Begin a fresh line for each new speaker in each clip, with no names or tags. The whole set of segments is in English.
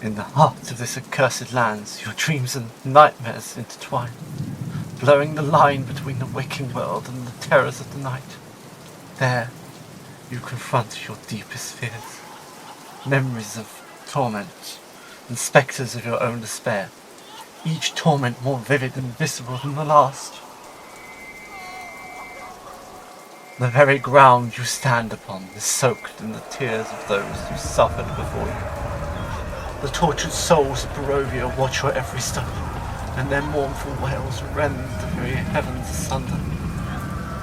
In the heart of this accursed land, your dreams and nightmares intertwine, blurring the line between the waking world and the terrors of the night. There, you confront your deepest fears, memories of torment, and spectres of your own despair, each torment more vivid and visceral than the last. The very ground you stand upon is soaked in the tears of those who suffered before you. The tortured souls of Barovia watch your every step, and their mournful wails rend the very heavens asunder.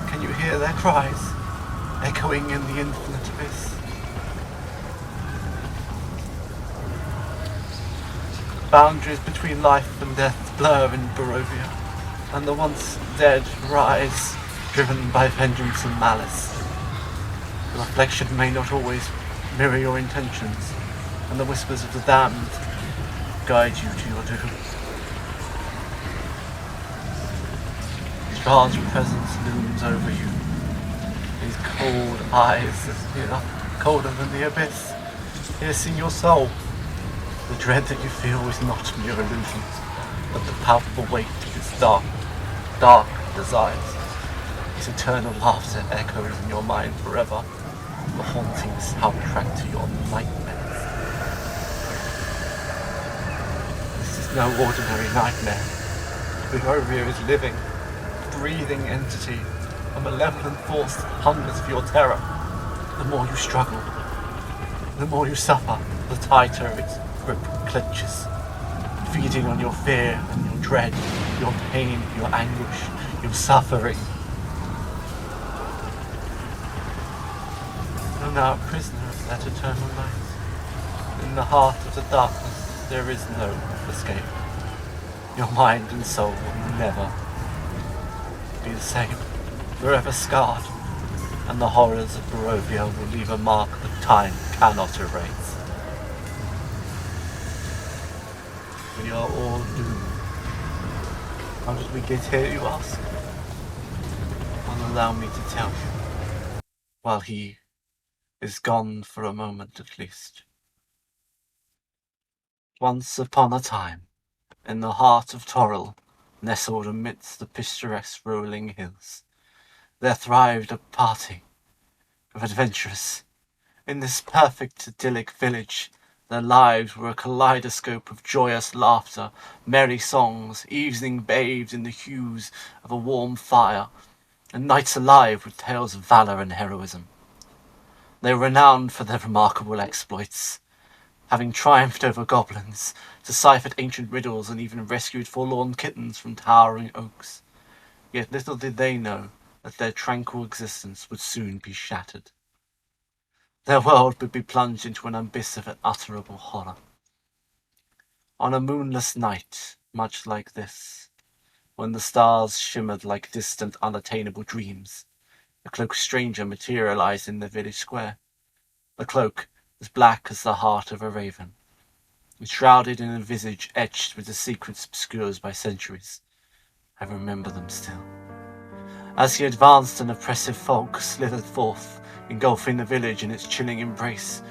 Can you hear their cries, echoing in the infinite abyss? Boundaries between life and death blur in Barovia, and the once dead rise, driven by vengeance and malice. The reflection may not always mirror your intentions, and the whispers of the damned guide you to your doom. God's presence looms over you. His cold eyes are colder than the abyss, piercing your soul. The dread that you feel is not mere illusions, but the palpable weight of his dark desires. His eternal laughter echoes in your mind forever, the haunting soundtrack to your nightmares. This is no ordinary nightmare. Barovia is living, breathing entity, a malevolent force that hungers for your terror. The more you struggle, the more you suffer, the tighter its grip clenches, feeding on your fear and your dread, your pain, your anguish, your suffering. You're now a prisoner of that eternal night. In the heart of the darkness there is no escape. Your mind and soul will never be the same, forever scarred, and the horrors of Barovia will leave a mark that time cannot erase. We are all doomed. How did we get here, you ask? Well, allow me to tell you, while he is gone for a moment at least. Once upon a time, in the heart of Toril, nestled amidst the picturesque rolling hills, there thrived a party of adventurers. In this perfect idyllic village, their lives were a kaleidoscope of joyous laughter, merry songs, evening bathed in the hues of a warm fire, and nights alive with tales of valor and heroism. They were renowned for their remarkable exploits, having triumphed over goblins, deciphered ancient riddles, and even rescued forlorn kittens from towering oaks. Yet little did they know that their tranquil existence would soon be shattered. Their world would be plunged into an abyss of unutterable horror. On a moonless night, much like this, when the stars shimmered like distant, unattainable dreams, a cloaked stranger materialized in the village square. The cloak was black as the heart of a raven, enshrouded in a visage etched with the secrets obscured by centuries. I remember them still. As he advanced, an oppressive fog slithered forth, engulfing the village in its chilling embrace.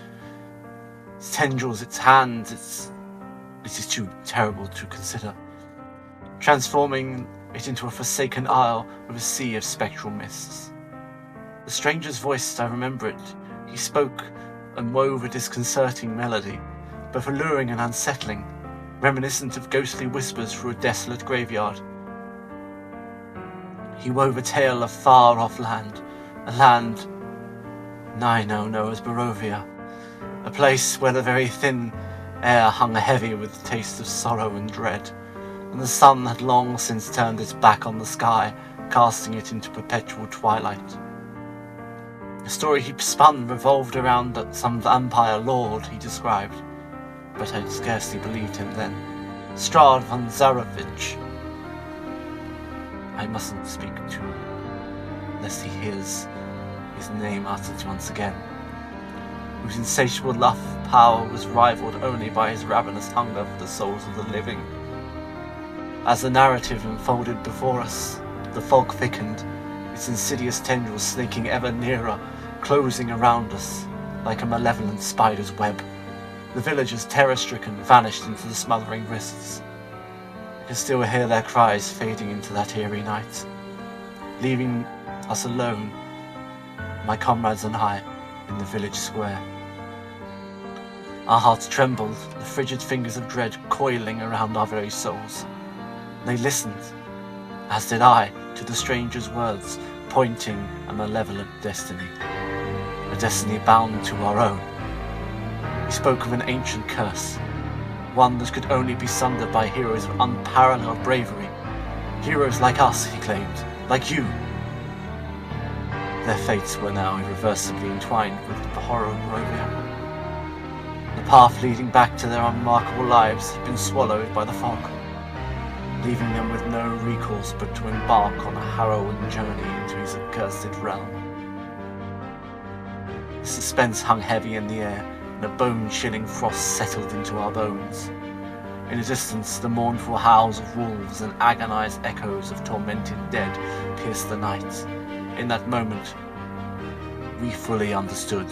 Its tendrils, its hands, it is too terrible to consider, transforming it into a forsaken isle with a sea of spectral mists. The stranger's voice, I remember it. He spoke and wove a disconcerting melody, both alluring and unsettling, reminiscent of ghostly whispers through a desolate graveyard. He wove a tale of far-off land, a land I now know as Barovia, a place where the very thin air hung heavy with the taste of sorrow and dread, and the sun had long since turned its back on the sky, casting it into perpetual twilight. The story he spun revolved around some vampire lord he described, but I scarcely believed him then. Strahd von Zarovich. I mustn't speak to him, lest he hears his name uttered once again, whose insatiable love of power was rivaled only by his ravenous hunger for the souls of the living. As the narrative unfolded before us, the fog thickened, its insidious tendrils snaking ever nearer, closing around us like a malevolent spider's web. The villagers, terror-stricken, vanished into the smothering mists. I can still hear their cries fading into that eerie night, leaving us alone, my comrades and I, in the village square. Our hearts trembled, the frigid fingers of dread coiling around our very souls. They listened, as did I, to the stranger's words, pointing a malevolent destiny, a destiny bound to our own. He spoke of an ancient curse, one that could only be sundered by heroes of unparalleled bravery. Heroes like us, he claimed, like you. Their fates were now irreversibly entwined with the horror of Barovia. The path leading back to their unremarkable lives had been swallowed by the fog, leaving them with no recourse but to embark on a harrowing journey into his accursed realm. Suspense hung heavy in the air, and a bone-chilling frost settled into our bones. In the distance, the mournful howls of wolves and agonized echoes of tormented dead pierced the night. In that moment, we fully understood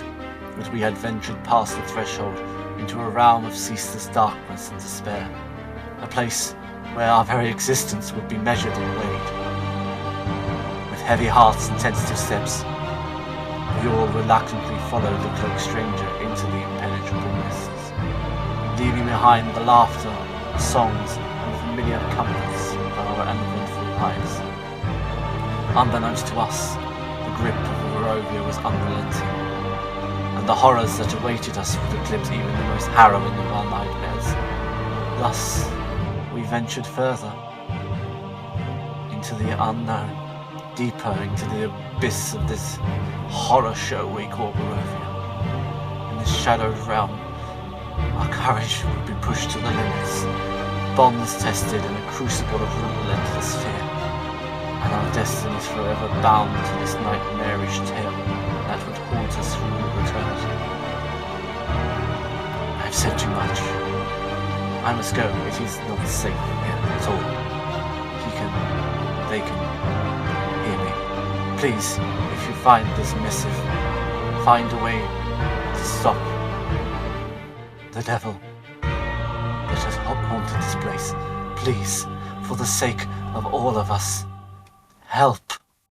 that we had ventured past the threshold into a realm of ceaseless darkness and despair, a place where our very existence would be measured and weighed. With heavy hearts and tentative steps, we all reluctantly followed the cloaked stranger into the impenetrable mists, leaving behind the laughter, the songs, and the familiar comforts of our uneventful lives. Unbeknownst to us, the grip of Barovia was unrelenting, and the horrors that awaited us would eclipse even the most harrowing of our nightmares. Thus, we ventured further into the unknown, deeper into the abyss of this horror show we call Barovia. In this shadowed realm, our courage would be pushed to the limits, bonds tested in a crucible of relentless fear, and our destinies forever bound to this nightmarish tale that would haunt us through eternity. I've said too much. I must go. It is not safe here at all. They can hear me. Please, if you find this missive, find a way to stop the devil that has haunted this place. Please, for the sake of all of us, help.